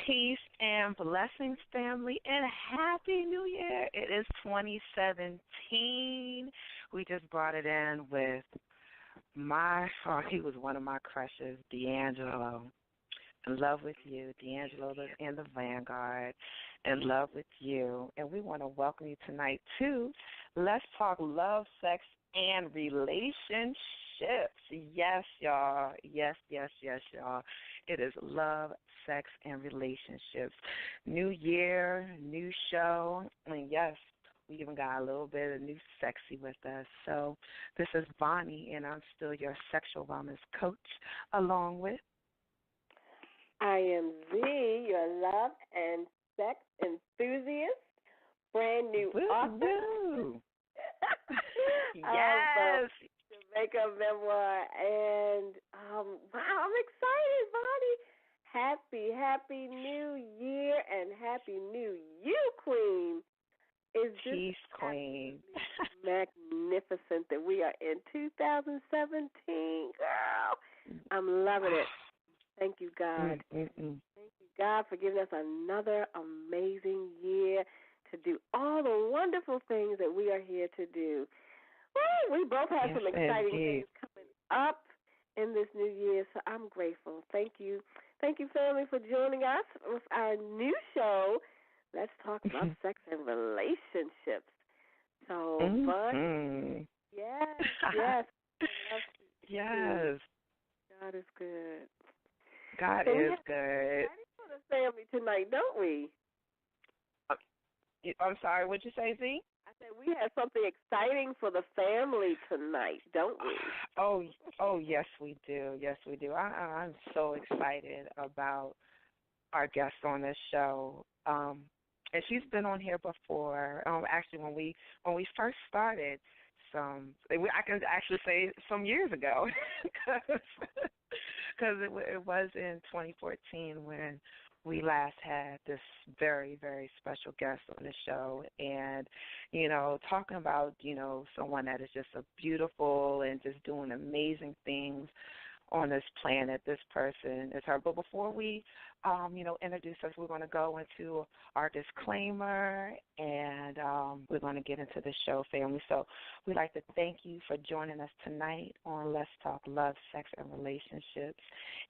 Peace and blessings, family, and Happy New Year. It is 2017. We just brought it in with he was one of my crushes, D'Angelo. In love with you, D'Angelo in the Vanguard. In love with you. And we want to welcome you tonight to Let's Talk Love, Sex, and Relationships. Yes, y'all. Yes, y'all. It is love, sex, and relationships. New year, new show, and yes, we even got a little bit of new sexy with us. So this is Bonnie, and I'm still your sexual wellness coach, along with I am Z, your love and sex enthusiast, brand new author. Yes. Jamaica memoir, and wow, I'm excited, Bonnie. Happy New Year, and Happy New You, Queen. Peace, Queen. Magnificent that we are in 2017, girl. I'm loving it. Thank you, God. Thank you, God, for giving us another amazing year to do all the wonderful things that we are here to do. Woo, we both have some exciting things coming up in this new year, so I'm grateful. Thank you. Thank you, family, for joining us with our new show, Let's Talk About Sex and Relationships. So, fun. Yes. Yes. God is good. God is good. We're for the family tonight, don't we? I'm sorry, what'd you say, Z? I said we have something exciting for the family tonight, don't we? Oh, yes, we do. Yes, we do. I'm so excited about our guest on this show. And she's been on here before. Actually, when we first started, I can actually say some years ago, because it was in 2014 when we last had this very, very special guest on the show, and, talking about, someone that is just so beautiful and just doing amazing things on this planet. This person is her. But before we, introduce us, we're going to go into our disclaimer, and we're going to get into the show, family. So we'd like to thank you for joining us tonight on Let's Talk Love, Sex, and Relationships.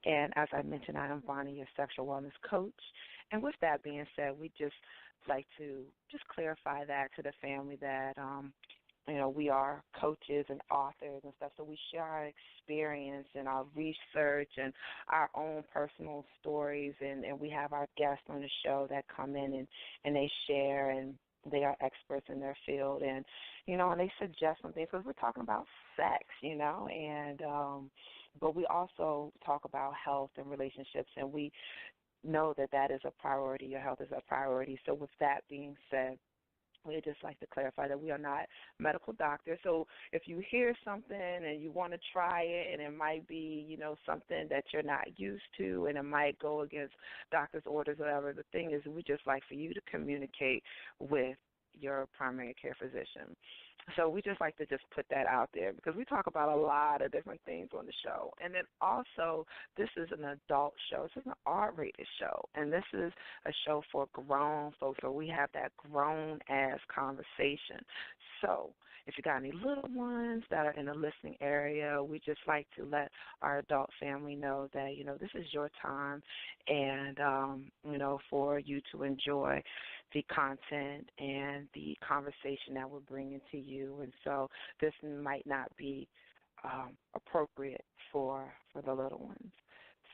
And as I mentioned, I am Bonnie, your sexual wellness coach. And with that being said, we just like to just clarify that to the family that, we are coaches and authors and stuff, so we share our experience and our research and our own personal stories, and we have our guests on the show that come in and they share, and they are experts in their field, and, and they suggest some things, because we're talking about sex, and but we also talk about health and relationships, and we know that is a priority. Your health is a priority. So with that being said, we'd just like to clarify that we are not medical doctors. So if you hear something and you want to try it, and it might be, something that you're not used to, and it might go against doctor's orders or whatever, the thing is, we just like for you to communicate with your primary care physician. So we just like to just put that out there, because we talk about a lot of different things on the show. And then also, this is an adult show. This is an R-rated show, and this is a show for grown folks, so we have that grown-ass conversation. So if you got any little ones that are in the listening area, we just like to let our adult family know that, this is your time, and, for you to enjoy the content and the conversation that we're bringing to you. And so this might not be appropriate for the little ones.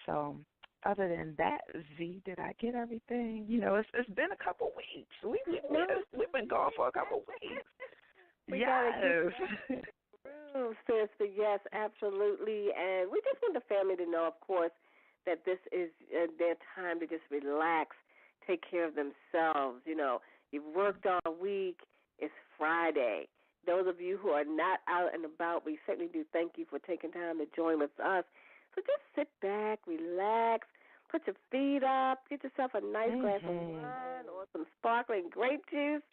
So other than that, Z, did I get everything? It's been a couple weeks. We've been gone for a couple weeks. Yes. Sister, yes, absolutely. And we just want the family to know, of course, that this is their time to just relax, take care of themselves. You've worked all week. It's Friday. Those of you who are not out and about, we certainly do thank you for taking time to join with us. So just sit back, relax, put your feet up, get yourself a nice glass of wine or some sparkling grape juice,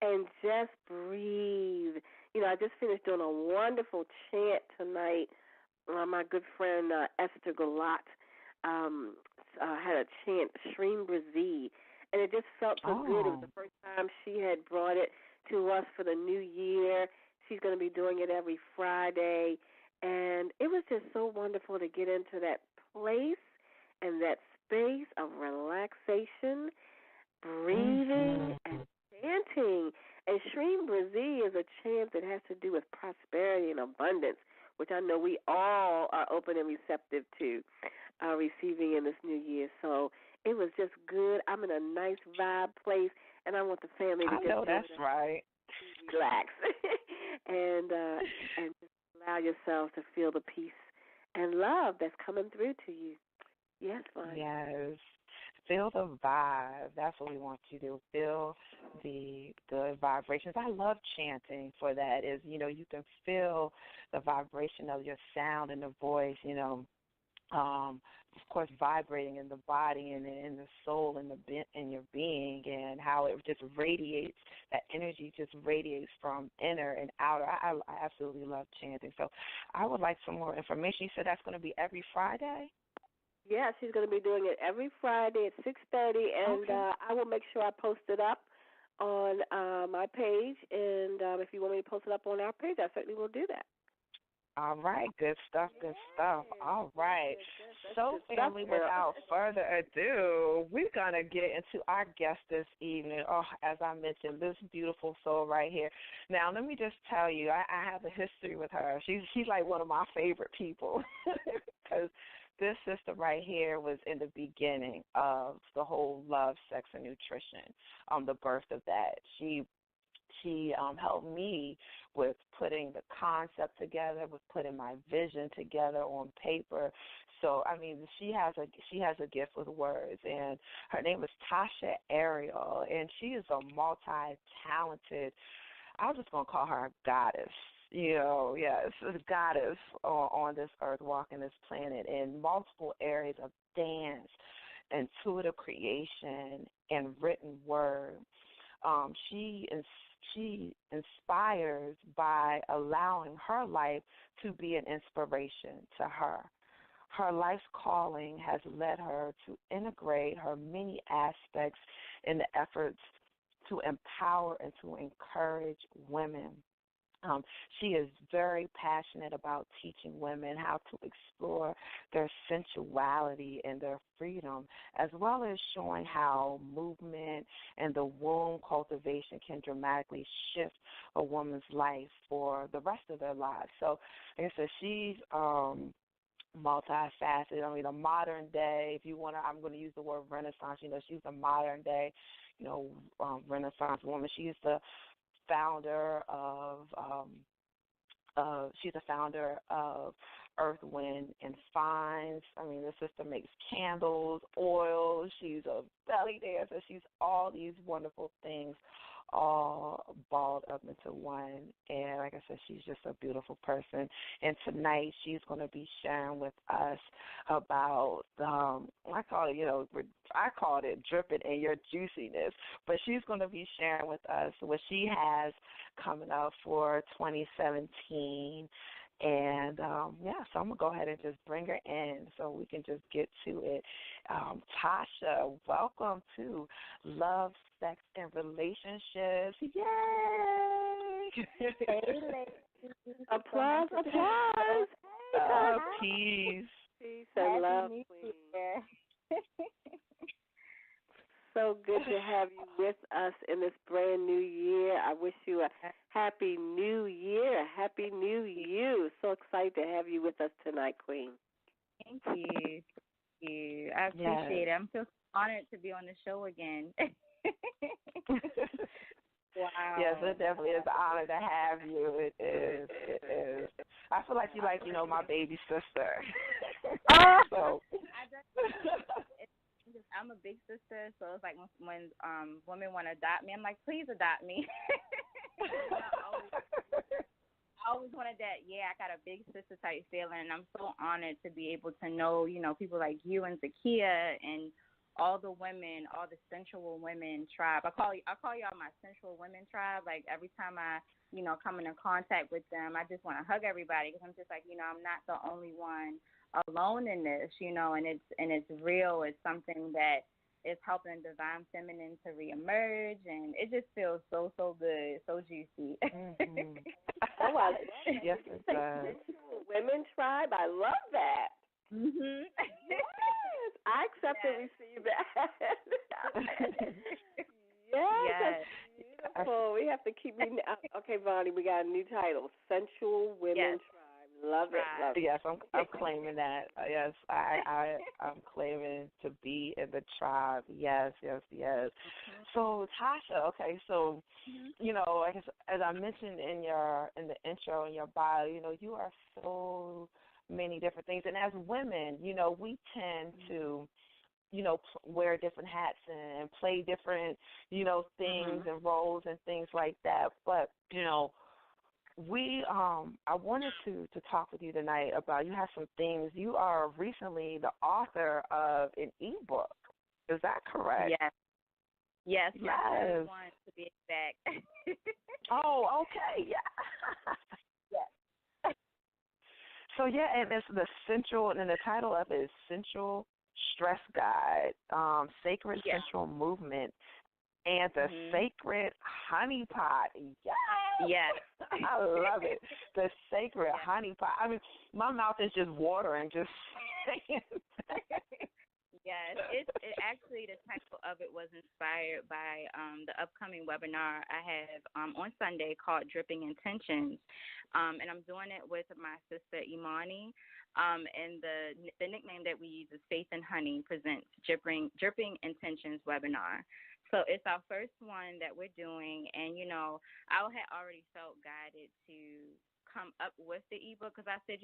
and just breathe. I just finished doing a wonderful chant tonight. My good friend Esther Galat had a chant, Shreem Brazil, and it just felt so good. It was the first time she had brought it to us for the new year. She's going to be doing it every Friday, and it was just so wonderful to get into that place and that space of relaxation, breathing, and chanting. And Shreem Brazil is a chant that has to do with prosperity and abundance, which I know we all are open and receptive to receiving in this new year. So it was just good. I'm in a nice vibe place, and I want the family to relax and just allow yourselves to feel the peace and love that's coming through to you. Yes, fine. Yes. Feel the vibe. That's what we want you to do. Feel the good vibrations. I love chanting for that. Is, you can feel the vibration of your sound and the voice, of course, vibrating in the body and in the soul and in your being, and how it just radiates. That energy just radiates from inner and outer. I absolutely love chanting. So I would like some more information. You said that's going to be every Friday? Yeah, she's going to be doing it every Friday at 6:30, and I will make sure I post it up on my page. And if you want me to post it up on our page, I certainly will do that. All right, good stuff, good stuff. All right. So, family, without further ado, we're going to get into our guest this evening. Oh, as I mentioned, this beautiful soul right here. Now, let me just tell you, I have a history with her. She's like one of my favorite people because this sister right here was in the beginning of the whole love, sex, and nutrition, the birth of that. She helped me with putting the concept together, with putting my vision together on paper. So, I mean, she has a gift with words, and her name is Tashia Ariel, and she is a multi-talented, I'm just going to call her a goddess. Yes, a goddess on this earth, walking this planet in multiple areas of dance, intuitive creation, and written word. She inspires by allowing her life to be an inspiration to her. Her life's calling has led her to integrate her many aspects in the efforts to empower and to encourage women. She is very passionate about teaching women how to explore their sensuality and their freedom, as well as showing how movement and the womb cultivation can dramatically shift a woman's life for the rest of their lives. So, like I said, she's multifaceted. I mean, a modern day, if you want to, I'm going to use the word Renaissance. She's a modern day, Renaissance woman. She's the founder of Earth, Wind, and Finds. I mean, the sister makes candles, oils. She's a belly dancer. She's all these wonderful things, all balled up into one. And like I said, she's just a beautiful person. And tonight she's going to be sharing with us about, I called it Drippin in your juiciness. But she's going to be sharing with us what she has coming up for 2017. And, so I'm going to go ahead and just bring her in so we can just get to it. Tasha, welcome to Love, Sex, and Relationships. Yay! Hey, ladies. Applause, applause. Peace. Peace and love, Queen. So good to have you with us in this brand new year. I wish you a happy new year, happy new you. So excited to have you with us tonight, Queen. Thank you. Thank you. I appreciate it. I'm so honored to be on the show again. Wow. Yes, it definitely is an honor to have you. It is. I feel like you're my baby sister. So. I'm a big sister, so it's like when women want to adopt me, I'm like, please adopt me. I always wanted that, I got a big sister type feeling, and I'm so honored to be able to know, people like you and Zakia and all the women, all the sensual women tribe. I call y'all my sensual women tribe. Like every time I, come into contact with them, I just want to hug everybody because I'm just like, I'm not the only one alone in this, and it's real. It's something that is helping divine feminine to reemerge, and it just feels so good, so juicy. Mm-hmm. Oh, I love it. Yes, it does. Women Tribe, I love that. Mhm. Yes, I accept and receive that. Yes, that's beautiful. We have to keep reading. Okay, Vonnie, we got a new title: Sensual Women Tribe. Love it. Love it. Yes, I'm claiming that. Yes, I'm claiming to be in the tribe. Yes. Mm-hmm. So Tasha, okay, so I guess as I mentioned in the intro in your bio, you are so many different things, and as women, we tend to wear different hats and play different, things and roles and things like that. But, I wanted to talk with you tonight about, you have some things. You are recently the author of an ebook. Is that correct? Yes. My third one, to be exact. Oh, okay. Yeah. Yes. So, and it's and the title of it is Sensual Stress Guide, Sacred Sensual Movement, and the Sacred Honeypot. Yes. I love it. The Sacred Honeypot. I mean, my mouth is just watering just saying that. Yes, it actually, the title of it was inspired by the upcoming webinar I have on Sunday called Dripping Intentions, and I'm doing it with my sister Imani, and the nickname that we use is Faith and Honey presents Dripping Intentions webinar. So it's our first one that we're doing, and I had already felt guided to come up with the ebook because I said,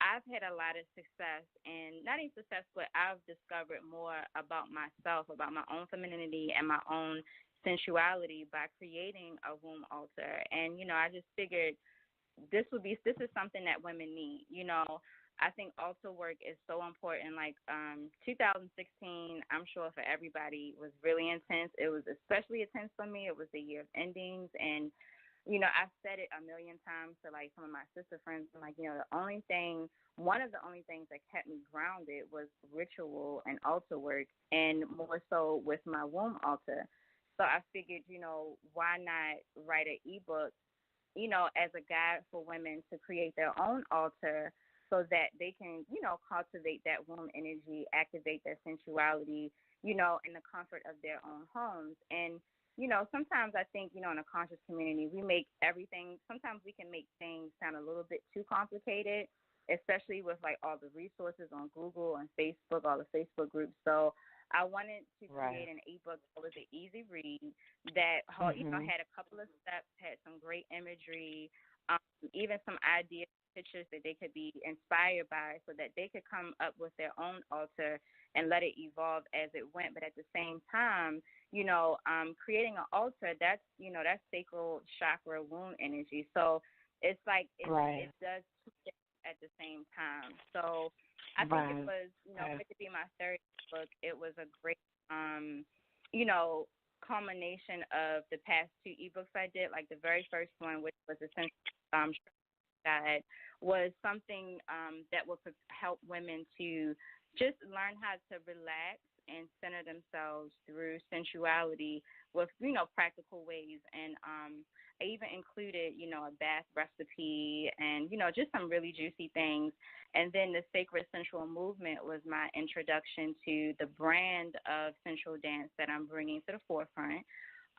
I've had a lot of success, and not even success, but I've discovered more about myself, about my own femininity and my own sensuality by creating a womb altar. And, I just figured this is something that women need. I think altar work is so important. Like 2016, I'm sure for everybody was really intense. It was especially intense for me. It was the year of endings, and I've said it a million times to like some of my sister friends. I'm like, one of the only things that kept me grounded was ritual and altar work, and more so with my womb altar. So I figured, why not write an ebook, as a guide for women to create their own altar so that they can, cultivate that womb energy, activate their sensuality, in the comfort of their own homes. And sometimes I think, in a conscious community, sometimes we can make things sound a little bit too complicated, especially with like all the resources on Google and Facebook, all the Facebook groups. So I wanted to create an ebook that was an easy read that, had a couple of steps, had some great imagery, even some ideas, pictures that they could be inspired by so that they could come up with their own altar and let it evolve as it went. But at the same time, creating an altar, that's sacral chakra womb energy. So it's like it does two things at the same time. So I think it was, for it to be my third book, it was a great, culmination of the past two ebooks I did. Like the very first one, which was essentially guide, was something that would help women to just learn how to relax and center themselves through sensuality with, practical ways. And I even included, a bath recipe and, just some really juicy things. And then the Sacred Sensual Movement was my introduction to the brand of sensual dance that I'm bringing to the forefront.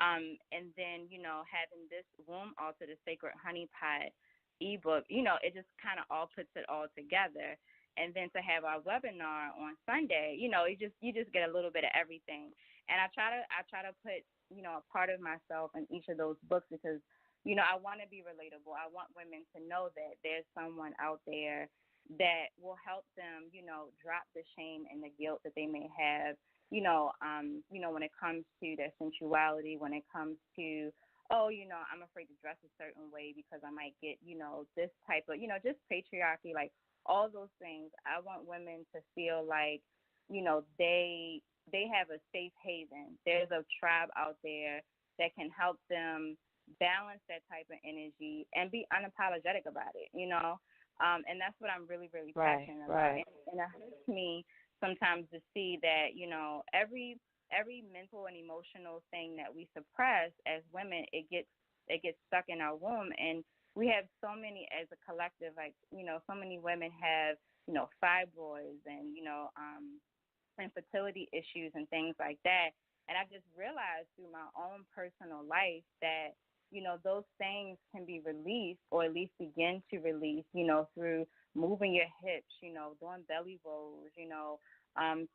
And then, having this womb altar, the Sacred Honeypot ebook, it just kind of all puts it all together. And then to have our webinar on Sunday, you just get a little bit of everything. And I try to put, a part of myself in each of those books because, I want to be relatable. I want women to know that there's someone out there that will help them, drop the shame and the guilt that they may have, when it comes to their sensuality, when it comes to, I'm afraid to dress a certain way because I might get, this type of, just patriarchy, like all those things. I want women to feel like, they have a safe haven. There's a tribe out there that can help them balance that type of energy and be unapologetic about it, And that's what I'm really, really passionate about. And it hurts me sometimes to see that, you know, every mental and emotional thing that we suppress as women, it gets stuck in our womb. And we have so many as a collective, like, you know, so many women have, you know, fibroids and, you know, infertility issues and things like that. And I just realized through my own personal life that, you know, those things can be released, or at least begin to release, you know, through moving your hips, you know, doing belly rolls, you know,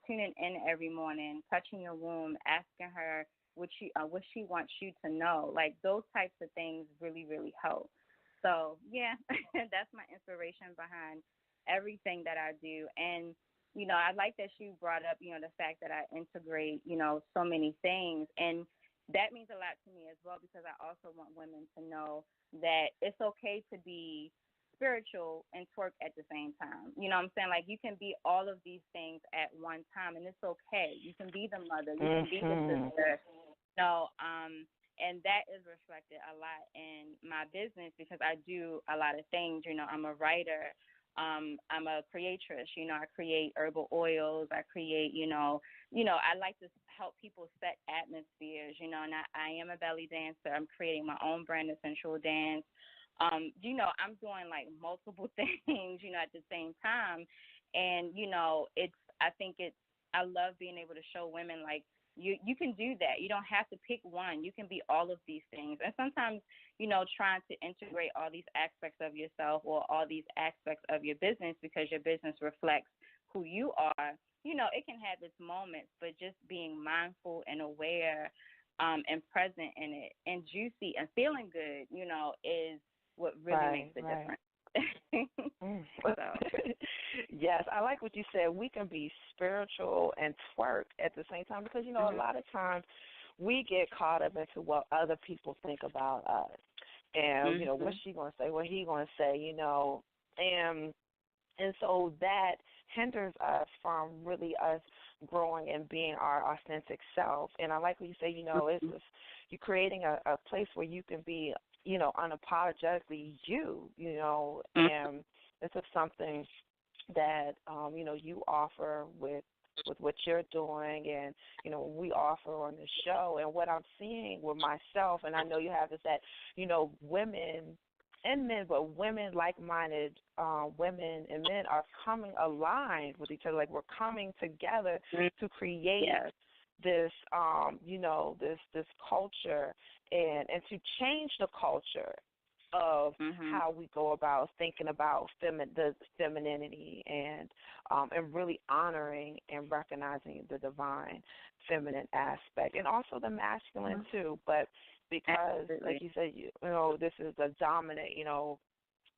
tuning in every morning, touching your womb, asking her what she wants you to know. Like, those types of things really, really help. So, yeah, that's my inspiration behind everything that I do. And, you know, I like that you brought up, you know, the fact that I integrate, you know, so many things. And that means a lot to me as well, because I also want women to know that it's okay to be spiritual and twerk at the same time. You know what I'm saying? Like, you can be all of these things at one time, and it's okay. You can be the mother. You can be the sister. You know, and that is reflected a lot in my business, because I do a lot of things. You know, I'm a writer. I'm a creatrix. You know, I create herbal oils. I create, you know, I like to help people set atmospheres, you know, and I am a belly dancer. I'm creating my own brand of sensual dance. You know, I'm doing like multiple things, you know, at the same time. And, you know, I love being able to show women, like, you can do that. You don't have to pick one. You can be all of these things. And sometimes, you know, trying to integrate all these aspects of yourself or all these aspects of your business, because your business reflects who you are, you know, it can have its moments, but just being mindful and aware and present in it and juicy and feeling good, you know, is what really makes the difference. Yes, I like what you said. We can be spiritual and twerk at the same time, because, you know, a lot of times we get caught up into what other people think about us. And, you know, what's she going to say? What he going to say, you know? And so that hinders us from really us growing and being our authentic self. And I like what you say, you know, it's just, you're creating a place where you can be, you know, unapologetically you know, and this is something that, you know, you offer with what you're doing, and, you know, we offer on the show. And what I'm seeing with myself, and I know you have, is that, you know, women and men, but women, like-minded women and men are coming aligned with each other. Like, we're coming together to create this, you know, this culture and to change the culture of how we go about thinking about the femininity and really honoring and recognizing the divine feminine aspect, and also the masculine too. But because, like you said, you know, this is a dominant, you know,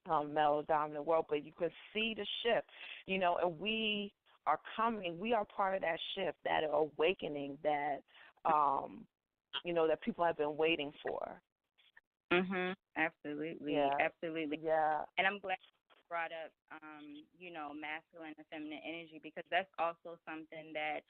male dominant world, but you can see the shift, you know, and we are part of that shift, that awakening that, you know, that people have been waiting for. Absolutely. Yeah. Absolutely. Yeah. And I'm glad you brought up, you know, masculine and feminine energy, because that's also something that,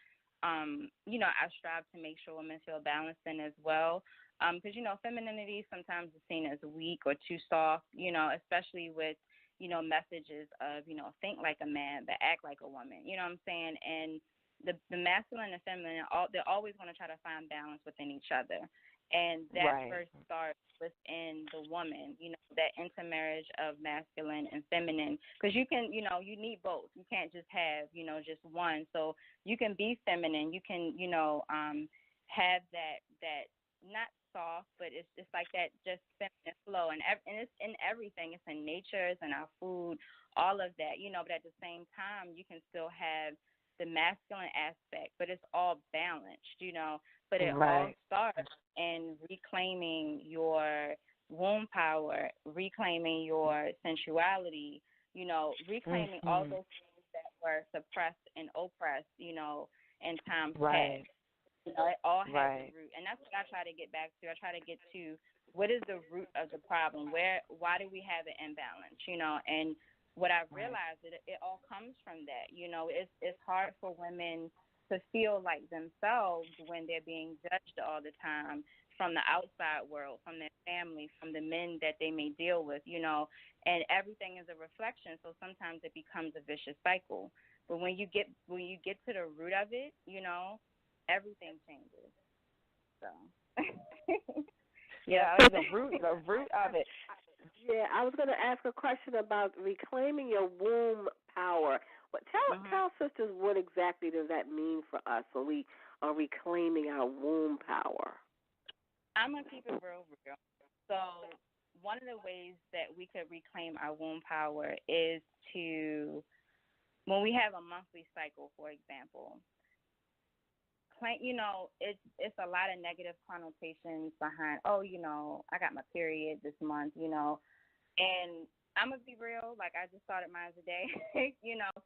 you know, I strive to make sure women feel balanced in as well. Because, you know, femininity sometimes is seen as weak or too soft, you know, especially with, you know, messages of, you know, think like a man, but act like a woman. You know what I'm saying? And the masculine and feminine, they're always going to try to find balance within each other. And that first starts within the woman, you know, that intermarriage of masculine and feminine. Because you can, you know, you need both. You can't just have, you know, just one. So you can be feminine. You can, you know, have that not soft, but it's like that just feminine flow. And it's in everything. It's in nature. It's in our food, all of that, you know. But at the same time, you can still have the masculine aspect, but it's all balanced, you know. But it all starts in reclaiming your womb power, reclaiming your sensuality, you know, reclaiming all those things that were suppressed and oppressed, you know, in times past. You know, it all has a root. And that's what I try to get back to. I try to get to what is the root of the problem? Why do we have an imbalance, you know? And what I've realized, it all comes from that. You know, it's hard for women to feel like themselves when they're being judged all the time from the outside world, from their family, from the men that they may deal with, and everything is a reflection. So sometimes it becomes a vicious cycle. But when you get to the root of it, everything changes. So yeah, the root of it. Yeah, I was going to ask a question about reclaiming your womb power. But tell sisters, what exactly does that mean for us when we are reclaiming our womb power? I'm going to keep it real. So one of the ways that we could reclaim our womb power is to, when we have a monthly cycle, for example, it's a lot of negative connotations behind, I got my period this month, and I'm going to be real, like I just started mine today,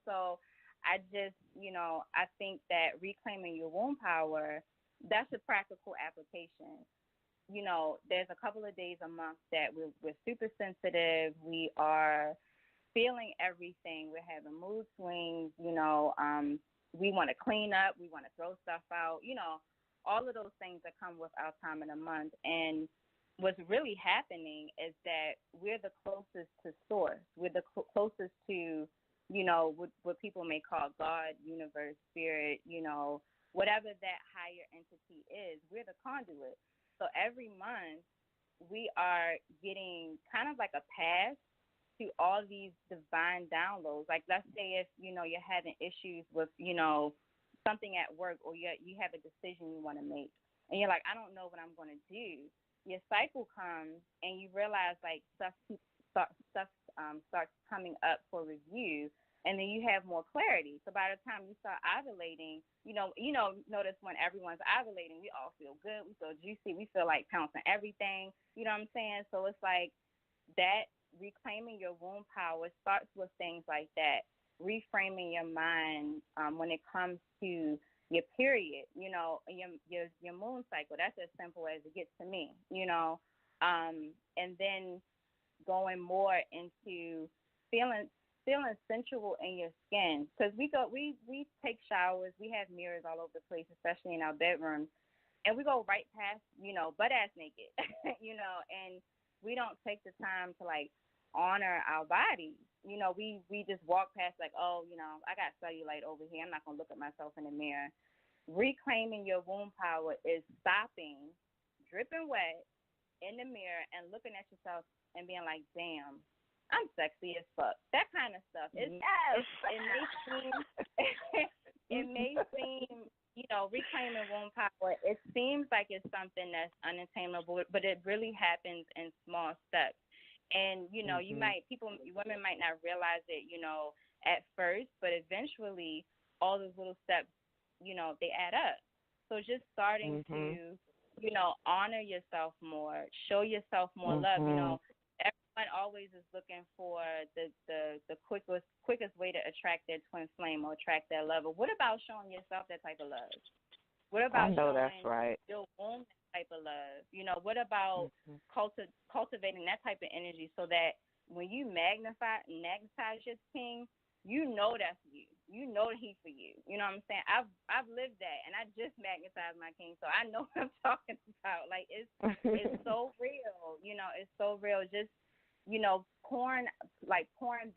so I just, I think that reclaiming your womb power, that's a practical application. There's a couple of days a month that we're super sensitive. We are feeling everything. We're having mood swings. We want to clean up. We want to throw stuff out. All of those things that come with our time in a month. And what's really happening is that we're the closest to source. We're the closest to, what people may call God, universe, spirit, whatever that higher entity is. We're the conduit. So every month we are getting kind of like a pass to all these divine downloads. Like, let's say if, you're having issues with, something at work, or you have a decision you want to make, and you're like, I don't know what I'm going to do. Your cycle comes and you realize, like, stuff starts coming up for review, and then you have more clarity. So by the time you start ovulating, notice when everyone's ovulating, we all feel good, we feel juicy, we feel like pouncing everything. You know what I'm saying? So it's like that reclaiming your womb power starts with things like that, reframing your mind when it comes to your period, your moon cycle. That's as simple as it gets to me, and then going more into feeling sensual in your skin, because we take showers, we have mirrors all over the place, especially in our bedrooms, and we go right past, butt ass naked, and we don't take the time to, like, honor our bodies. We just walk past, like, I got cellulite over here, I'm not going to look at myself in the mirror. Reclaiming your womb power is stopping, dripping wet in the mirror and looking at yourself and being like, damn, I'm sexy as fuck. That kind of stuff. It may seem, reclaiming womb power, it seems like it's something that's unattainable, but it really happens in small steps. And, women might not realize it, at first, but eventually all those little steps, they add up. So just starting to, honor yourself more, show yourself more love. Everyone always is looking for the quickest way to attract their twin flame or attract their lover. What about showing yourself that type of love? What about showing your womb that type of love? What about cultivating that type of energy so that when you magnetize your king, that's you. That he's for you. You know what I'm saying? I've lived that, and I just magnetized my king, so I know what I'm talking about. Like, it's so real. It's so real. Just pouring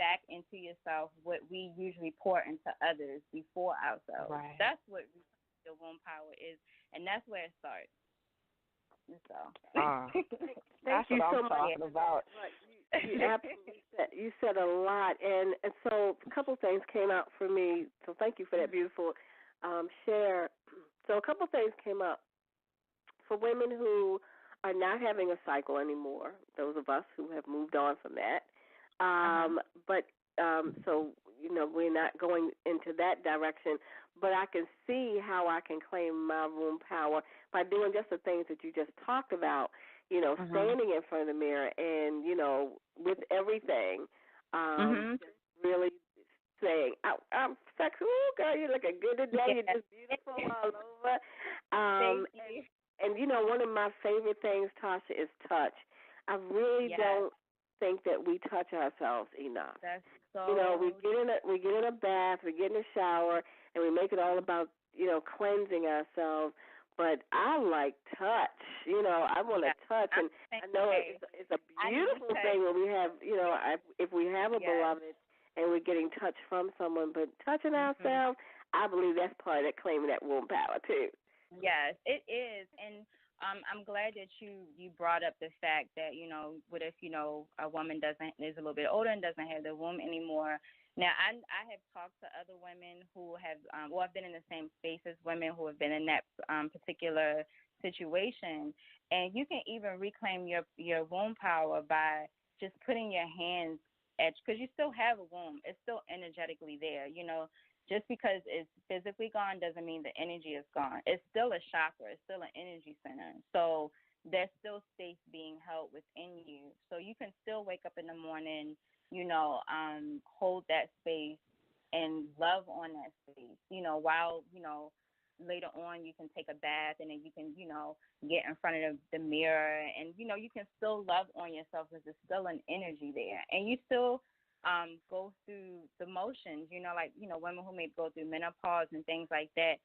back into yourself what we usually pour into others before ourselves. Right. That's what the womb power is, and that's where it starts. So. Thank you so much. Talking about. You absolutely said a lot, and so a couple things came out for me. So thank you for that beautiful share. So a couple things came up for women who are not having a cycle anymore. Those of us who have moved on from that, but so we're not going into that direction. But I can see how I can claim my womb power by doing just the things that you just talked about. Standing in front of the mirror and, with everything, just really saying, I'm sexy. Ooh, girl, you're looking good today. You're just beautiful all over. And one of my favorite things, Tasha, is touch. I really don't think that we touch ourselves enough. That's so. We get in a bath, we get in a shower, and we make it all about, cleansing ourselves. but I like touch. I want to touch, and I know it's a beautiful thing when we have, if we have a beloved and we're getting touch from someone, but touching ourselves, I believe that's part of that claiming that womb power too. Yes, it is, and I'm glad that you brought up the fact that what if a woman is a little bit older and doesn't have the womb anymore. Now I have talked to other women who have I've been in the same space as women who have been in that particular situation, and you can even reclaim your womb power by just putting your hands because you still have a womb. It's still energetically there. Just because it's physically gone doesn't mean the energy is gone. It's still a chakra. It's still an energy center. So there's still space being held within you. So you can still wake up in the morning, hold that space and love on that space, while, later on you can take a bath and then you can, get in front of the mirror and, you can still love on yourself because there's still an energy there. And you still go through the motions, women who may go through menopause and things like that.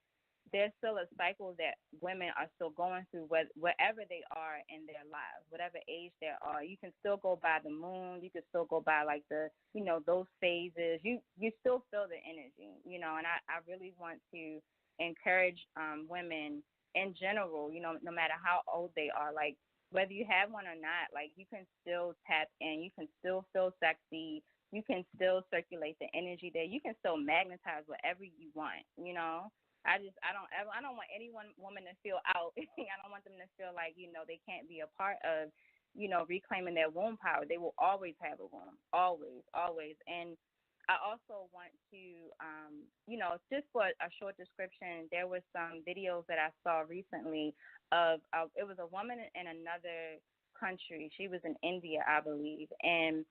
There's still a cycle that women are still going through wherever they are in their lives, whatever age they are. You can still go by the moon. You can still go by like the, those phases. You still feel the energy, and I really want to encourage women in general, no matter how old they are, like whether you have one or not, like you can still tap in. You can still feel sexy. You can still circulate the energy there. You can still magnetize whatever you want, I don't want any one woman to feel out. I don't want them to feel like, they can't be a part of, reclaiming their womb power. They will always have a womb. Always, always. And I also want to, just for a short description, there was some videos that I saw recently of it was a woman in another country. She was in India, I believe, and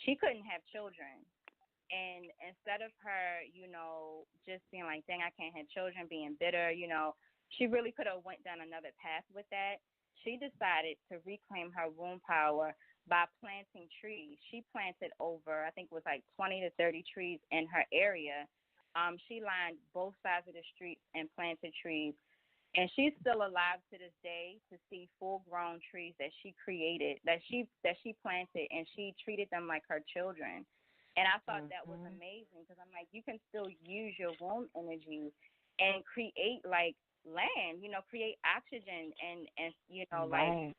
she couldn't have children. And instead of her, just being like, dang, I can't have children, being bitter, she really could have went down another path with that. She decided to reclaim her womb power by planting trees. She planted over, I think it was like 20 to 30 trees in her area. She lined both sides of the streets and planted trees. And she's still alive to this day to see full-grown trees that she created, that she planted, and she treated them like her children. And I thought that was amazing because I'm like, you can still use your womb energy and create like land, create oxygen and like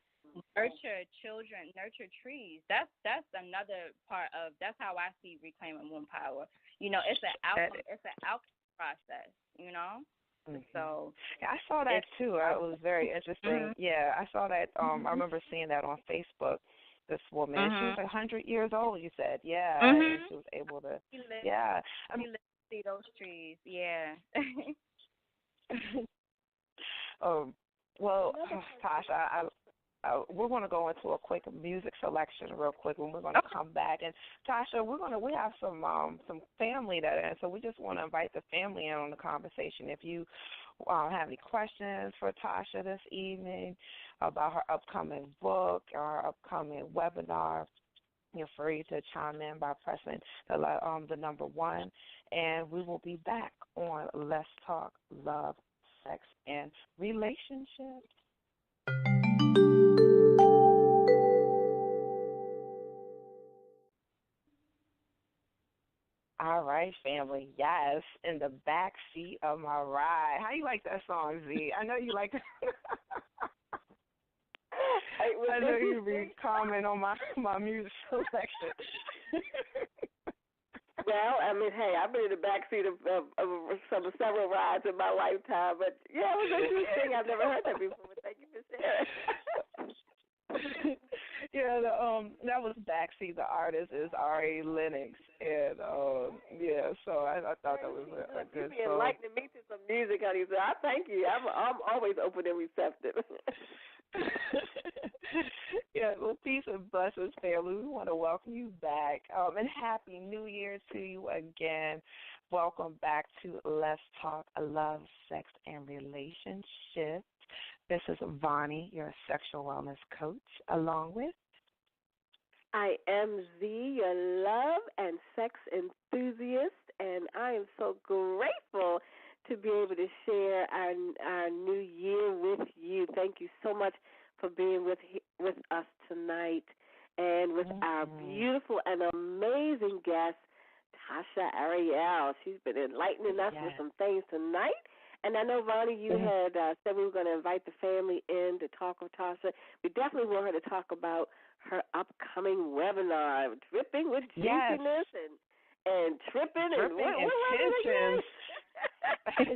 nurture children, nurture trees. That's another part of, that's how I see reclaiming womb power. It's an alchemy process, So yeah, I saw that too. It was very interesting. Yeah, I saw that. I remember seeing that on Facebook. This woman, she was 100 years old. You said, yeah, and she was able to. Yeah, I mean, see those trees. Yeah. Well, Tasha, we're going to go into a quick music selection real quick, and we're going to come back. And Tasha, we have some family and so we just want to invite the family in on the conversation. If you have any questions for Tasha this evening about her upcoming book or her upcoming webinar, you're free to chime in by pressing the number 1, and we will be back on Let's Talk Love, Sex, and Relationships. All right, family. Yes, in the back seat of my ride. How you like that song, Z? I know you like it. I know you be commenting on my music selection. Well, I mean, hey, I've been in the backseat of several rides in my lifetime, but yeah, it was a new thing. I've never heard that before. But thank you for sharing. Yeah, that was Backseat. The artist is R.A. Lennox, and yeah, so I thought that was a good song. You enlightening me to some music, honey. So I thank you. I'm always open and receptive. Yeah, well, peace and blessings, family. We want to welcome you back, and Happy New Year to you again. Welcome back to Let's Talk Love, Sex, and Relationships. This is Vonnie, your sexual wellness coach, along with I am Z, your love and sex enthusiast, and I am so grateful to be able to share our new year with thank you so much for being with us tonight, and with our beautiful and amazing guest, Tashia Ariel. She's been enlightening us with some things tonight. And I know, Ronnie, you had said we were going to invite the family in to talk with Tasha. We definitely want her to talk about her upcoming webinar, Dripping with Juiciness and Trippin' and Intentions.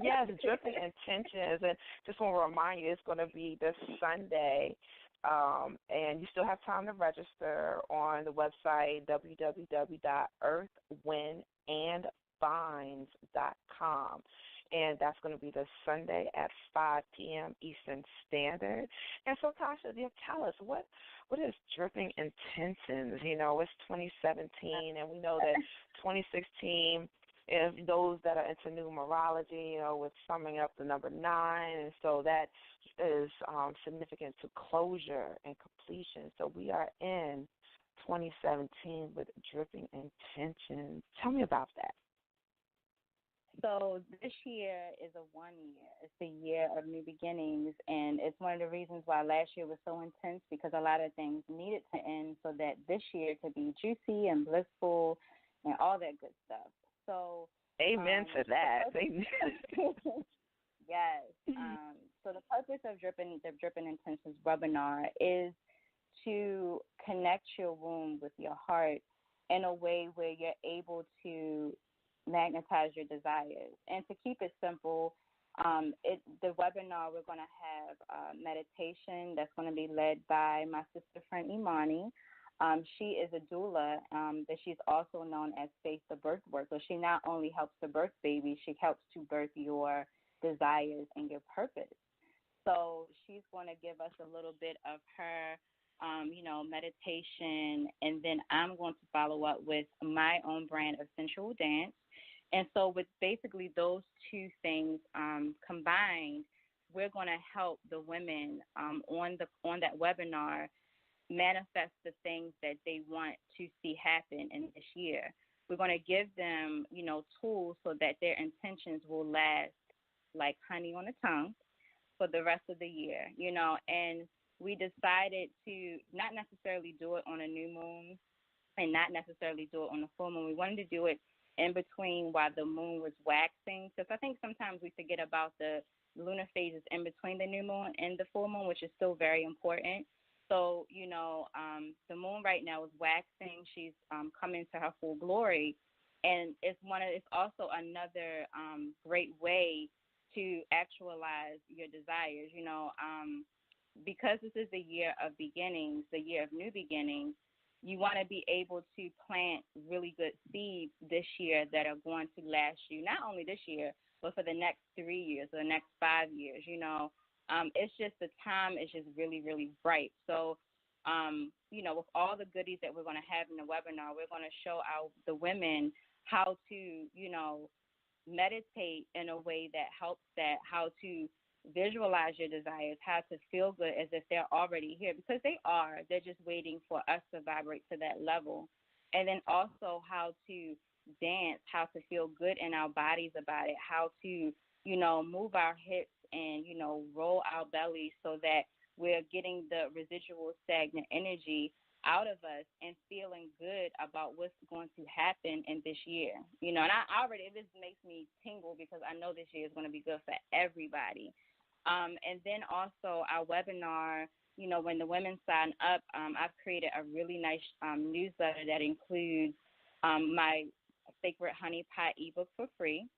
Yes, Dripping Intentions. And just want to remind you, it's going to be this Sunday. And you still have time to register on the website, www.earthwindandvines.com. And that's going to be this Sunday at 5 p.m. Eastern Standard. And so, Tasha, tell us, what is Dripping Intentions? You know, it's 2017, and we know that 2016, if those that are into numerology, you know, with summing up the number 9, and so that is significant to closure and completion. So we are in 2017 with Dripping Intentions. Tell me about that. So this year is a 1 year. It's the year of new beginnings, and it's one of the reasons why last year was so intense, because a lot of things needed to end so that this year could be juicy and blissful and all that good stuff. So amen to that. Amen. Yes. So the purpose of the Drippin' Intentions webinar is to connect your womb with your heart in a way where you're able to magnetize your desires. And to keep it simple, the webinar, we're going to have meditation that's going to be led by my sister friend Imani. She is a doula, but she's also known as Faith the Birth Worker. She not only helps to birth babies, she helps to birth your desires and your purpose. So she's going to give us a little bit of her, meditation, and then I'm going to follow up with my own brand of sensual dance. And so with basically those two things combined, we're going to help the women on that webinar manifest the things that they want to see happen in this year. We're going to give them, tools so that their intentions will last like honey on the tongue for the rest of the year, and we decided to not necessarily do it on a new moon and not necessarily do it on a full moon. We wanted to do it in between while the moon was waxing, because I think sometimes we forget about the lunar phases in between the new moon and the full moon, which is still very important. So, the moon right now is waxing. She's coming to her full glory, and it's also another great way to actualize your desires. Because this is the year of beginnings, the year of new beginnings, you want to be able to plant really good seeds this year that are going to last you not only this year, but for the next 3 years or the next 5 years. It's just the time is just really, really bright. So, with all the goodies that we're going to have in the webinar, we're going to show the women how to, meditate in a way that helps that, how to visualize your desires, how to feel good as if they're already here, because they are. They're just waiting for us to vibrate to that level. And then also how to dance, how to feel good in our bodies about it, how to, move our hips and, roll our bellies so that we're getting the residual stagnant energy out of us and feeling good about what's going to happen in this year. And this makes me tingle because I know this year is going to be good for everybody. And then also our webinar, when the women sign up, I've created a really nice newsletter that includes my Sacred Honeypot ebook for free.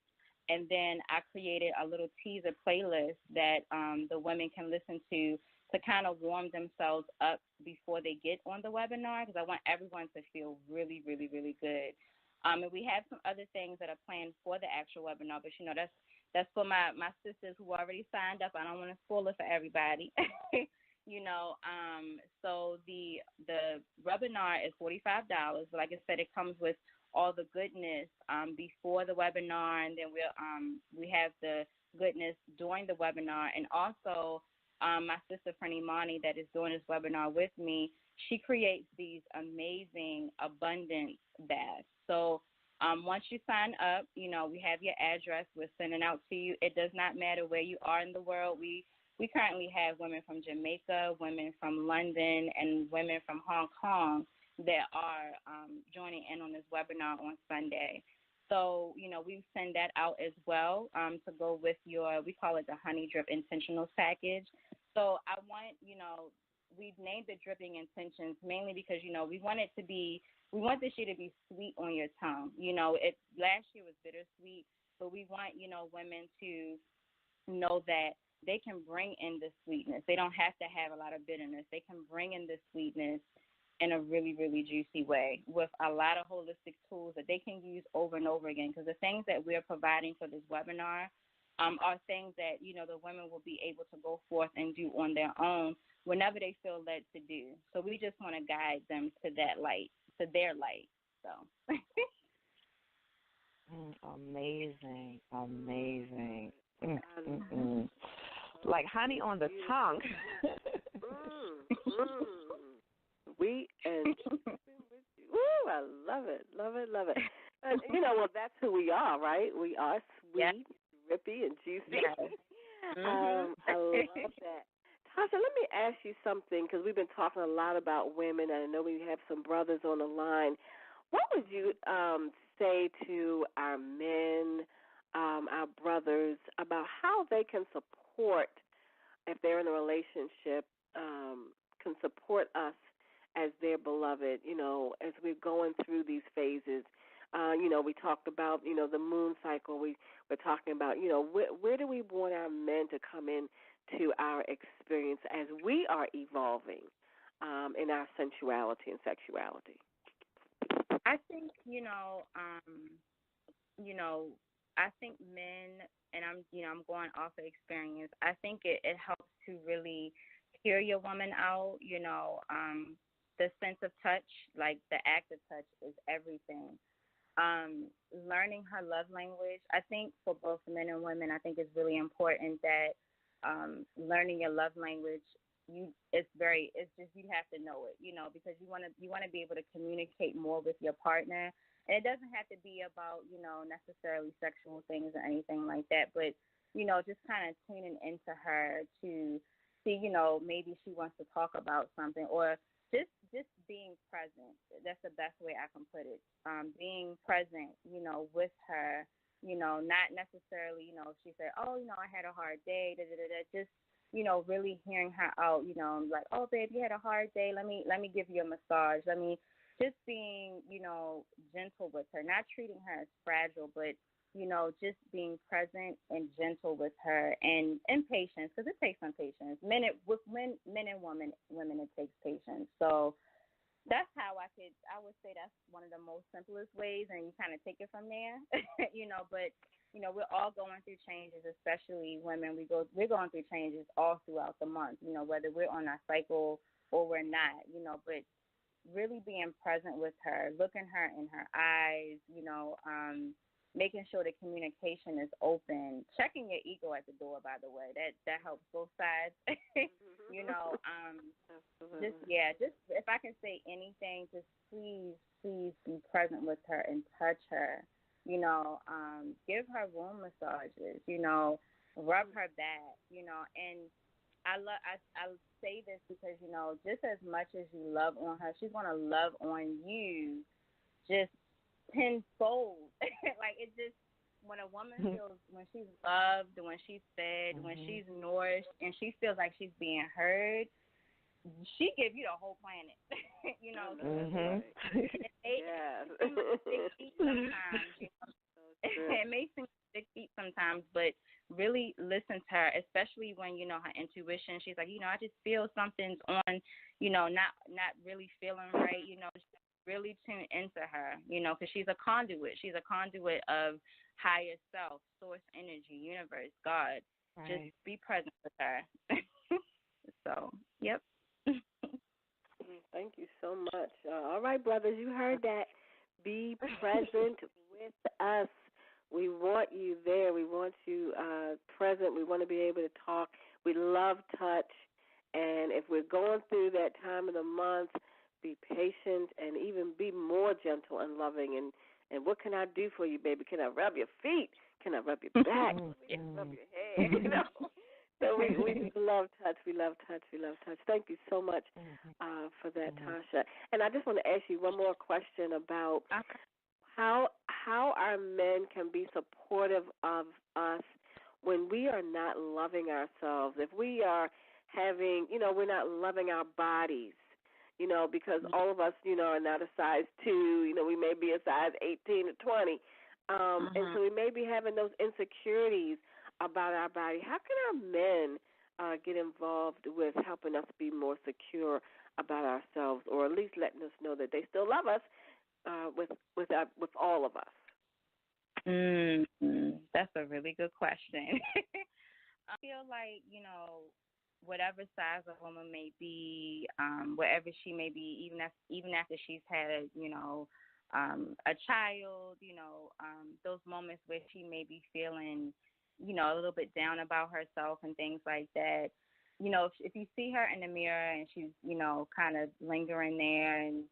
And then I created a little teaser playlist that the women can listen to kind of warm themselves up before they get on the webinar, because I want everyone to feel really, really, really good. And we have some other things that are planned for the actual webinar, but, that's for my sisters who already signed up. I don't want to spoil it for everybody. So the webinar is $45. But like I said, it comes with all the goodness before the webinar, and then we have the goodness during the webinar. And also my sister friend Imani that is doing this webinar with me, she creates these amazing abundance baths. So once you sign up, we have your address. We're sending out to you. It does not matter where you are in the world. We we currently have women from Jamaica, women from London, and women from Hong Kong that are joining in on this webinar on Sunday. So, we send that out as well to go with we call it the Honey Drip Intentionals package. So I want, we've named the Dripping Intentions mainly because, we want this year to be sweet on your tongue. Last year was bittersweet, but we want, women to know that they can bring in the sweetness. They don't have to have a lot of bitterness. They can bring in the sweetness in a really, really juicy way with a lot of holistic tools that they can use over and over again, because the things that we're providing for this webinar are things that, the women will be able to go forth and do on their own whenever they feel led to do. So we just want to guide them to that light, to their light. So. Amazing. Like honey on the tongue. Sweet and ooh, I love it. And, well, that's who we are, right? We are sweet, drippy, and juicy. Yes. I love that. Tasha, let me ask you something, because we've been talking a lot about women, and I know we have some brothers on the line. What would you say to our men, our brothers, about how they can support, if they're in a relationship, can support us as their beloved, as we're going through these phases? We talked about, the moon cycle. We're talking about, where do we want our men to come in to our experience as we are evolving in our sensuality and sexuality? I think, I think men, and I'm going off of experience, I think it helps to really hear your woman out, the sense of touch, like the act of touch is everything. Learning her love language, I think for both men and women, I think it's really important that learning your love language, you have to know it, because you want to be able to communicate more with your partner. And it doesn't have to be about, necessarily sexual things or anything like that, but, just kind of tuning into her to see, maybe she wants to talk about something, or just being present. That's the best way I can put it. Being present, with her, not necessarily, if she said, oh, I had a hard day, just, really hearing her out, like, oh, babe, you had a hard day. Let me give you a massage. Just being, gentle with her, not treating her as fragile, but, just being present and gentle with her, and patience, because it takes some patience. Men and women, it takes patience. So that's how I would say that's one of the most simplest ways, and you kind of take it from there, but, we're all going through changes, especially women. We're going through changes all throughout the month, whether we're on our cycle or we're not, but really being present with her, looking her in her eyes, making sure the communication is open, checking your ego at the door, by the way, that helps both sides. Just if I can say anything, just please be present with her and touch her, give her womb massages, rub her back, and I say this because, just as much as you love on her, she's going to love on you just tenfold. Like, it just, when a woman feels, when she's loved, when she's fed, when she's nourished, and she feels like she's being heard, she gives you the whole planet. It may seem like 6 feet sometimes, but really listen to her, especially when, her intuition, she's like, I just feel something's on, not really feeling right, really tune into her, because she's a conduit. She's a conduit of higher self, source energy, universe, God. Right. Just be present with her. So, yep. Thank you so much. All right, brothers, you heard that. Be present with us. We want you there. We want you present. We want to be able to talk. We love touch. And if we're going through that time of the month, be patient and even be more gentle and loving. And what can I do for you, baby? Can I rub your feet? Can I rub your back? Can I rub your head? So we love touch. We love touch. We love touch. Thank you so much for that, Tasha. And I just want to ask you one more question about how our men can be supportive of us when we are not loving ourselves. If we are having, we're not loving our bodies, because all of us, are not a size 2. We may be a size 18 or 20. And so we may be having those insecurities about our body. How can our men get involved with helping us be more secure about ourselves, or at least letting us know that they still love us with all of us? That's a really good question. I feel like, whatever size a woman may be, wherever she may be, even after she's had, a child, those moments where she may be feeling, a little bit down about herself and things like that. If you see her in the mirror and she's, kind of lingering there and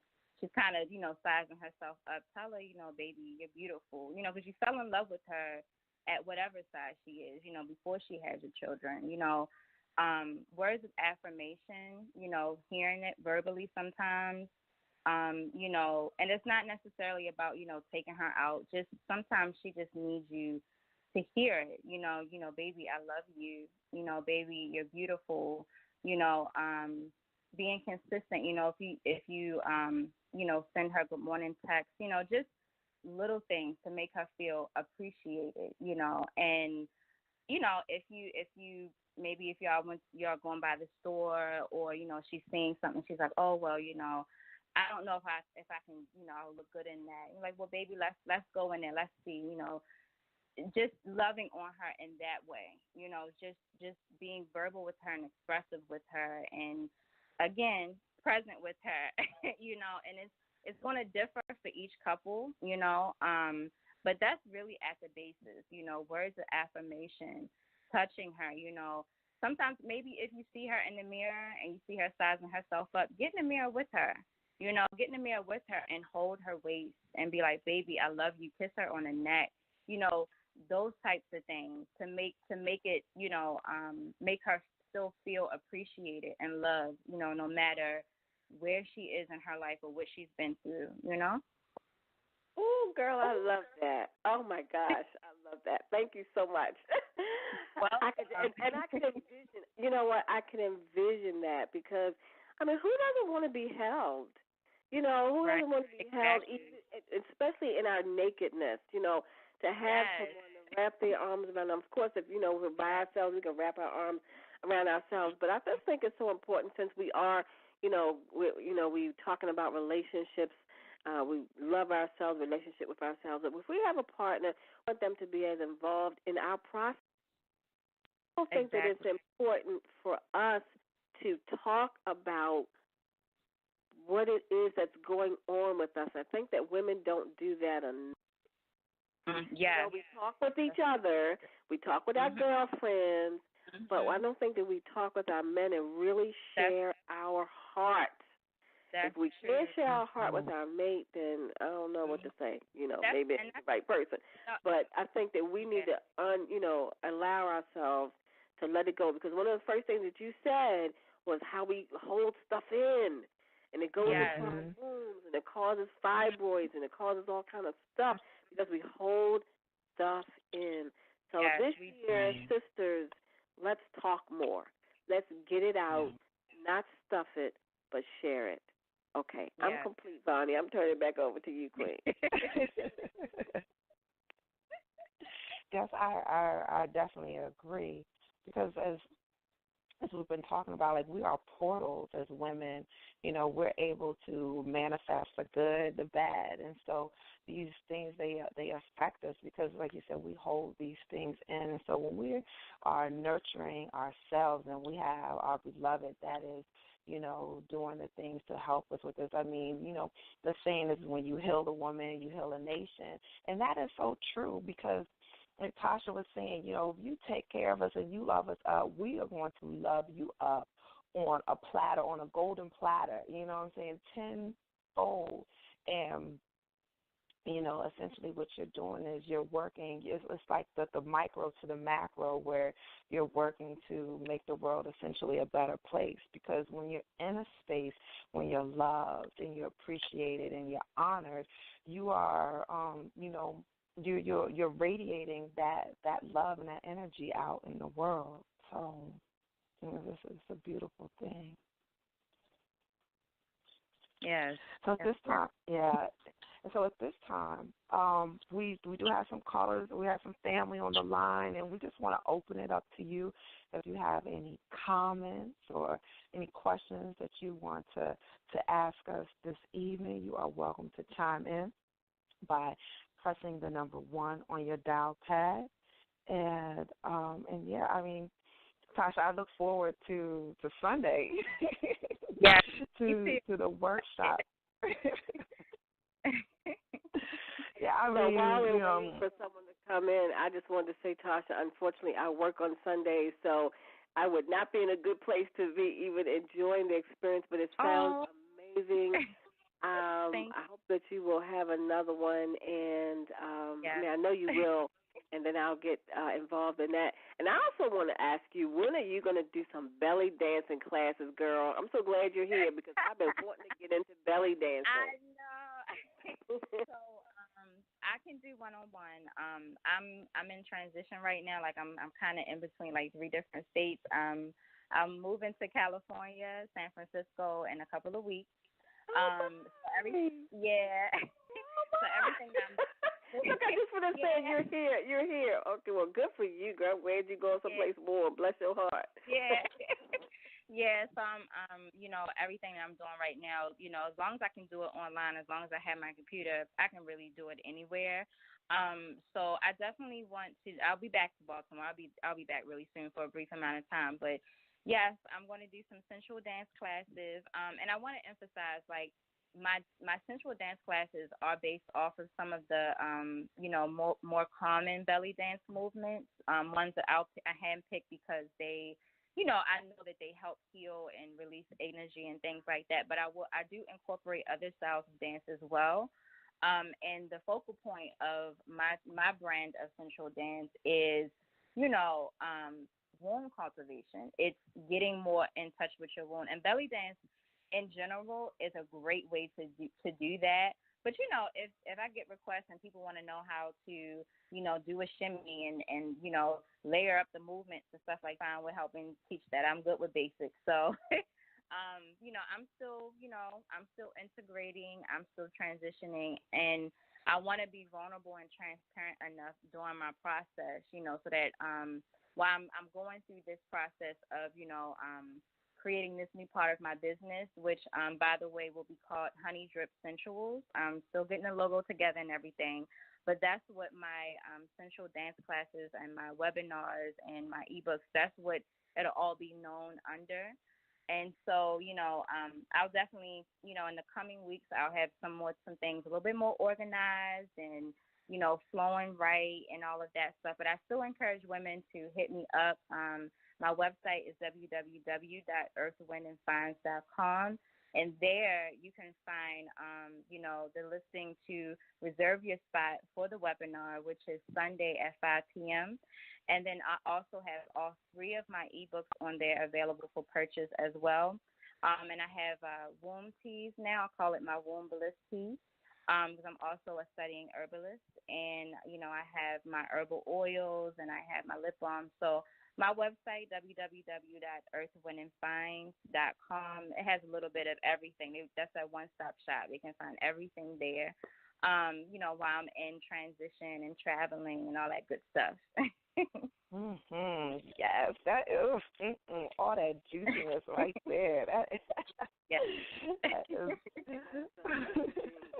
she's kind of, sizing herself up, tell her, baby, you're beautiful, because you fell in love with her at whatever size she is, before she had your children, words of affirmation, hearing it verbally sometimes, and it's not necessarily about, taking her out. Just sometimes she just needs you to hear it, baby, I love you, baby, you're beautiful, being consistent, if you send her good morning text, just little things to make her feel appreciated, and, if you maybe if y'all going by the store or, she's seeing something, she's like, oh, well, I don't know if I can, I'll look good in that. You're like, well, baby, let's go in there. Let's see, just loving on her in that way, just being verbal with her and expressive with her. And again, present with her, and it's going to differ for each couple, but that's really at the basis, words of affirmation, touching her, sometimes maybe if you see her in the mirror and you see her sizing herself up, get in the mirror with her, get in the mirror with her and hold her waist and be like, baby, I love you, kiss her on the neck, those types of things to make it, make her still feel appreciated and loved, no matter where she is in her life or what she's been through, Oh, girl, I love that. Oh, my gosh, I love that. Thank you so much. Well, I can envision, I can envision that because, who doesn't want to be held? Who doesn't want to be held, especially in our nakedness, to have someone to wrap their arms around them. Of course, if, we're by ourselves, we can wrap our arms around ourselves. But I just think it's so important since we are, we're talking about relationships. We love ourselves, relationship with ourselves. If we have a partner, we want them to be as involved in our process. I think that it's important for us to talk about what it is that's going on with us. I think that women don't do that enough. Yeah. We talk with each other, we talk with our girlfriends, but I don't think that we talk with our men and really share our heart. If we can't share our heart with our mate, then I don't know what to say. Maybe it's the right person. But I think that we need to, allow ourselves to let it go. Because one of the first things that you said was how we hold stuff in. And it goes into our wombs, and it causes fibroids, and it causes all kind of stuff because we hold stuff in. So this year, sisters, let's talk more. Let's get it out, not stuff it, but share it. Okay, I'm complete, Bonnie. I'm turning it back over to you, Queen. Yes, I definitely agree because as we've been talking about, like we are portals as women. We're able to manifest the good, the bad, and so these things they affect us because, like you said, we hold these things in. And so when we are nurturing ourselves and we have our beloved that is, doing the things to help us with this. The saying is when you heal the woman, you heal a nation, and that is so true because. Like Tasha was saying, if you take care of us and you love us up, we are going to love you up on a platter, on a golden platter, tenfold. And, essentially what you're doing is you're working, it's like the micro to the macro, where you're working to make the world essentially a better place. Because when you're in a space, when you're loved and you're appreciated and you're honored, you are, you're radiating that love and that energy out in the world. So, this is a beautiful thing. Yes. So at this time, and so at this time, we do have some callers, we have some family on the line, and we just want to open it up to you. If you have any comments or any questions that you want to ask us this evening, you are welcome to chime in by pressing the number 1 on your dial pad. And yeah, I mean, Tasha, I look forward to Sunday. Yes. to the workshop. Yeah, I so mean, while we're waiting for someone to come in, I just wanted to say, Tasha, unfortunately, I work on Sundays, so I would not be in a good place to be even enjoying the experience, but it sounds amazing. I hope that you will have another one, and I know you will, and then I'll get involved in that. And I also want to ask you, when are you going to do some belly dancing classes, girl? I'm so glad you're here because I've been wanting to get into belly dancing. I know. So I can do one-on-one. I'm in transition right now. Like I'm kind of in between like 3 different states. I'm moving to California, San Francisco in a couple of weeks. So everything. Look, I just want to say you're here. Okay, well, good for you, girl. I'm glad you going someplace warm. Bless your heart. Yeah. Yeah, so I'm everything that I'm doing right now, as long as I can do it online, as long as I have my computer, I can really do it anywhere. So I definitely want to. I'll be back to Baltimore. I'll be back really soon for a brief amount of time. But yes, I'm going to do some sensual dance classes. And I want to emphasize, like, my sensual dance classes are based off of some of the more common belly dance movements. Ones that I handpick because they. I know that they help heal and release energy and things like that, but I do incorporate other styles of dance as well. And the focal point of my brand of sensual dance is, womb cultivation. It's getting more in touch with your womb. And belly dance in general is a great way to do that. But, if I get requests and people want to know how to, do a shimmy and layer up the movements and stuff like that, we're helping teach that. I'm good with basics. So, I'm still integrating. I'm still transitioning. And I want to be vulnerable and transparent enough during my process, so that while I'm going through this process of, creating this new part of my business, which, by the way, will be called Honey Drip Sensuals. I'm still getting the logo together and everything, but that's what my sensual dance classes and my webinars and my ebooks, that's what it'll all be known under. And so, I'll definitely, in the coming weeks, I'll have some things a little bit more organized and, flowing right and all of that stuff. But I still encourage women to hit me up. My website is www.earthwindandfinds.com. And there you can find, the listing to reserve your spot for the webinar, which is Sunday at 5 p.m. And then I also have all 3 of my ebooks on there available for purchase as well. And I have womb teas now. I call it my womb bliss tea. Because I'm also a studying herbalist. And, I have my herbal oils and I have my lip balm. So my website, www.earthwindandfinds.com, it has a little bit of everything. That's a one-stop shop. You can find everything there, while I'm in transition and traveling and all that good stuff. Yes, that is all that juiciness right there. Yes.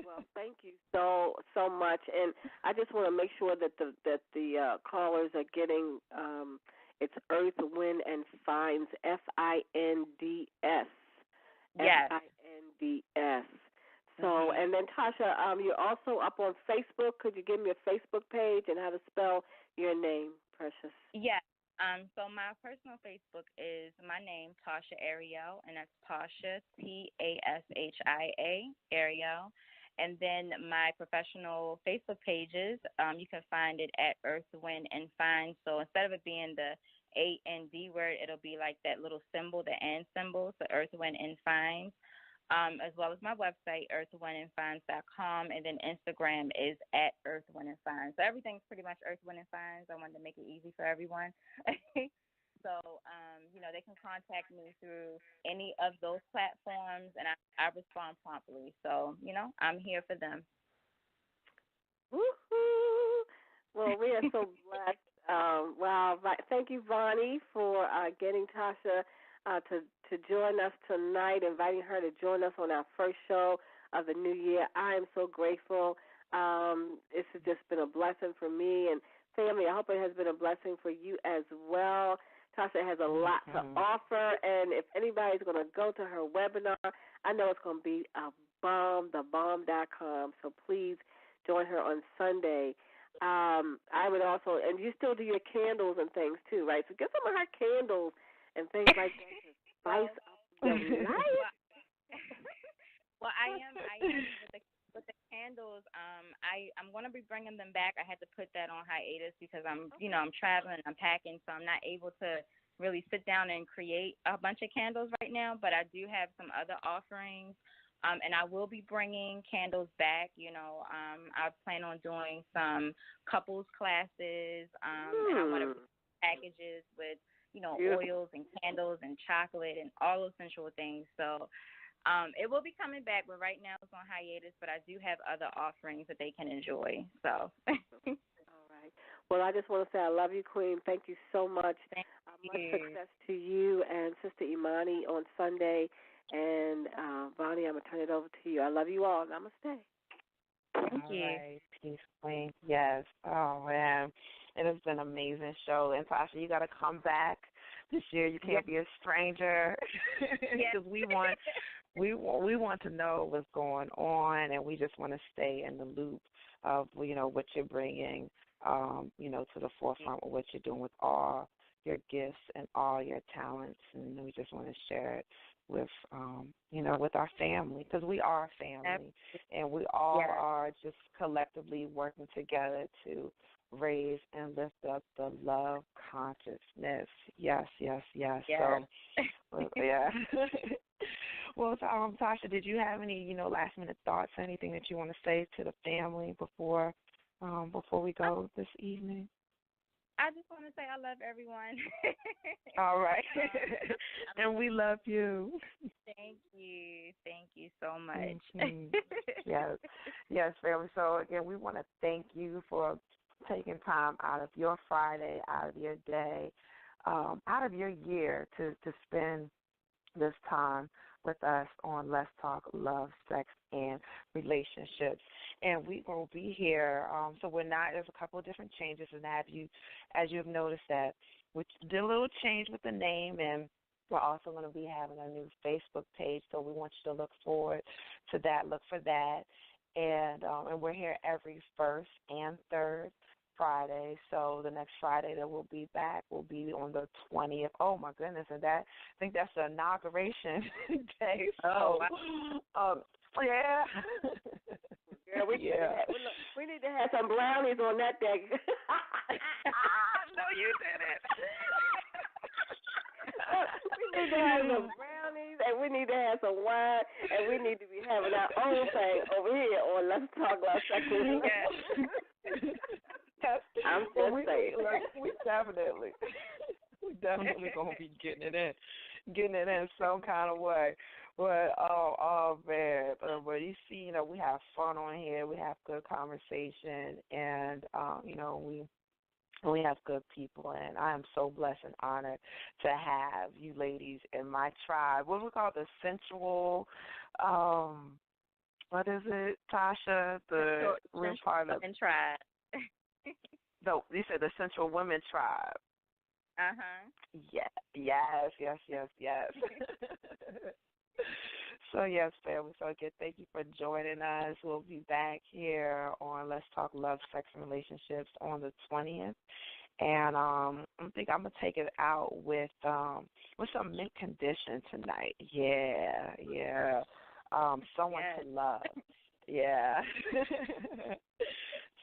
Well, thank you so much, and I just want to make sure that the callers are getting. It's Earth, Wind, and Finds, FINDS. Yes. FINDS. So, and then Tasha, you're also up on Facebook. Could you give me a Facebook page and how to spell your name, Precious? Yes. So my personal Facebook is my name, Tashia Ariel, and that's Tasha, Tashia, Ariel. And then my professional Facebook pages, you can find it at Earth, Wind, and Find. So instead of it being the A and D word, it'll be like that little symbol, the and symbol, so Earth, Wind, and Find. As well as my website, earthwindandfinds.com, and then Instagram is at Earth, Wind, and Finds. So everything's pretty much Earth, Wind, and Finds. I wanted to make it easy for everyone. So, they can contact me through any of those platforms, and I respond promptly. So, I'm here for them. Woohoo! Well, we are so blessed. Wow. Thank you, Vonnie, for getting Tasha to join us tonight, inviting her to join us on our first show of the new year. I am so grateful. This has just been a blessing for me and family. I hope it has been a blessing for you as well. Tasha has a lot to offer, and if anybody's going to go to her webinar, I know it's going to be a bomb, thebomb.com, so please join her on Sunday. I would also, and you still do your candles and things too, right? So get some of her candles and things like that to spice up your life. Well, I am with the candles. I'm going to be bringing them back. I had to put that on hiatus because I'm traveling, I'm packing, so I'm not able to really sit down and create a bunch of candles right now. But I do have some other offerings, and I will be bringing candles back. I plan on doing some couples classes, and I want to packages with oils and candles and chocolate and all those sensual things. So. It will be coming back, but right now it's on hiatus, but I do have other offerings that they can enjoy. So. All right. Well, I just want to say I love you, Queen. Thank you so much. Much success to you and Sister Imani on Sunday. And, Vonnie, I'm going to turn it over to you. I love you all. Namaste. Thank you. All right. Peace, Queen. Yes. Oh, man. It has been an amazing show. And, Tasha, you got to come back this year. You can't be a stranger because we want to know what's going on, and we just want to stay in the loop of, what you're bringing, to the forefront of what you're doing with all your gifts and all your talents, and we just want to share it with, with our family, because we are family, and we all are just collectively working together to raise and lift up the love consciousness. Yes. So, yeah. Well, Tasha, did you have any, last-minute thoughts, anything that you want to say to the family before we go this evening? I just want to say I love everyone. All right. And we love you. Thank you. Thank you so much. Mm-hmm. Yes, family. So, again, we want to thank you for taking time out of your Friday, out of your day, out of your year to spend this time with us on Let's Talk Love, Sex, and Relationships. And we will be here. There's a couple of different changes, and as you've noticed that we did a little change with the name, and we're also going to be having a new Facebook page, so we want you to look forward to that. Look for that. And we're here every first and third Friday. So the next Friday that we'll be back will be on the 20th. Oh, my goodness. And I think that's the inauguration day. So, yeah. Girl, we need to have some brownies on that day. No, you didn't. We need to have some brownies, and we need to have some wine, and we need to be having our own thing over here on Let's Talk About Sex and Relationships. I'm just saying. We definitely gonna be getting it in some kind of way. But oh man, but you see, we have fun on here. We have good conversation, and we have good people, and I am so blessed and honored to have you ladies in my tribe. What we call the sensual. What is it, Tasha? The real part of tribe. No, you said the Central Women Tribe. Yeah. Yes. So, yes, family. So, again, thank you for joining us. We'll be back here on Let's Talk Love, Sex, and Relationships on the 20th. And I think I'm going to take it out with some mint condition tonight. Yeah. Someone to love. Yeah.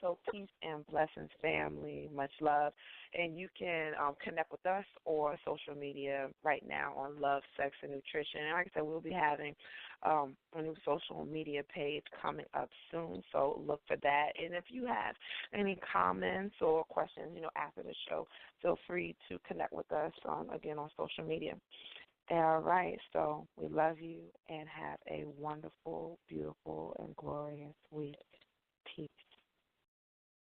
So peace and blessings, family. Much love. And you can connect with us or social media right now on Love, Sex, and Nutrition. And like I said, we'll be having a new social media page coming up soon, so look for that. And if you have any comments or questions, after the show, feel free to connect with us, again, on social media. All right, so we love you and have a wonderful, beautiful, and glorious week. Peace.